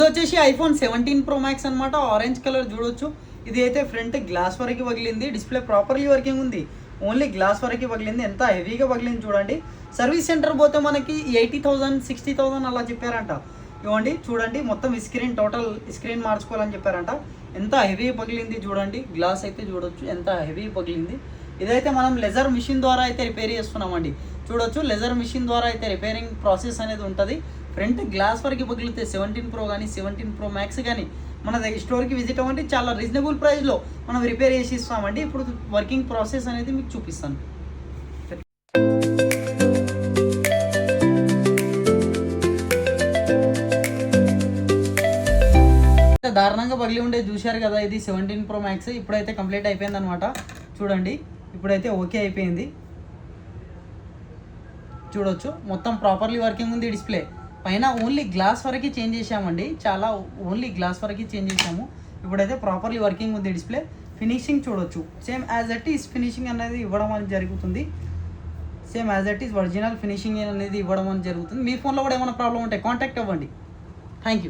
ఇది వచ్చేసి iPhone 17 Pro Max అనమాట. ఆరెంజ్ కలర్ చూడొచ్చు. ఇది అయితే ఫ్రంట్ గ్లాస్ వరకు పగిలింది. డిస్ప్లే ప్రాపర్లీ వర్కింగ్ ఉంది. ఓన్లీ గ్లాస్ వరకు పగిలింది. ఎంత హెవీగా పగిలింది చూడండి. సర్వీస్ సెంటర్ పోతే మనకి 80,000 60,000 అలా చెప్పారంట. ఇవ్వండి చూడండి, మొత్తం స్క్రీన్ టోటల్ స్క్రీన్ మార్చుకోవాలని చెప్పారంట. ఎంత హెవీ పగిలింది చూడండి. గ్లాస్ అయితే చూడొచ్చు ఎంత హెవీ పగిలింది. ఇదైతే మనం లెజర్ మిషన్ ద్వారా అయితే రిపేర్ చేస్తున్నామండి. చూడొచ్చు, లెజర్ మిషన్ ద్వారా అయితే రిపేరింగ్ ప్రాసెస్ అనేది ఉంటుంది. ఫ్రంట్ గ్లాస్ వరకు పగిలితే 17 Pro కానీ 17 Pro Max కానీ మన దగ్గర స్టోర్కి విజిట్ అవ్వండి. చాలా రీజనబుల్ ప్రైస్లో మనం రిపేర్ చేసి ఇస్తామండి. ఇప్పుడు వర్కింగ్ ప్రాసెస్ అనేది మీకు చూపిస్తాను. దారుణంగా పగిలి ఉండేది చూశారు కదా. ఇది 17 Pro Max. ఇప్పుడైతే కంప్లీట్ అయిపోయింది అనమాట. చూడండి, ఇప్పుడైతే ఓకే అయిపోయింది. చూడొచ్చు, మొత్తం ప్రాపర్లీ వర్కింగ్ ఉంది. డిస్ప్లే పైన ఓన్లీ గ్లాస్ వరకు చేంజ్ చేసామండి. ఓన్లీ గ్లాస్ వరకు చేంజ్ చేసాము. ఇప్పుడైతే ప్రాపర్లీ వర్కింగ్ ఉంది డిస్ప్లే. ఫినిషింగ్ చూడొచ్చు, same as it is finishing అనేది ఇవ్వడం అనేది జరుగుతుంది. Same as it is original finishing అనేది ఇవ్వడం అనేది జరుగుతుంది. మీ ఫోన్లో కూడా ఏమైనా ప్రాబ్లం ఉంటే కాంటాక్ట్ అవ్వండి. Thank you.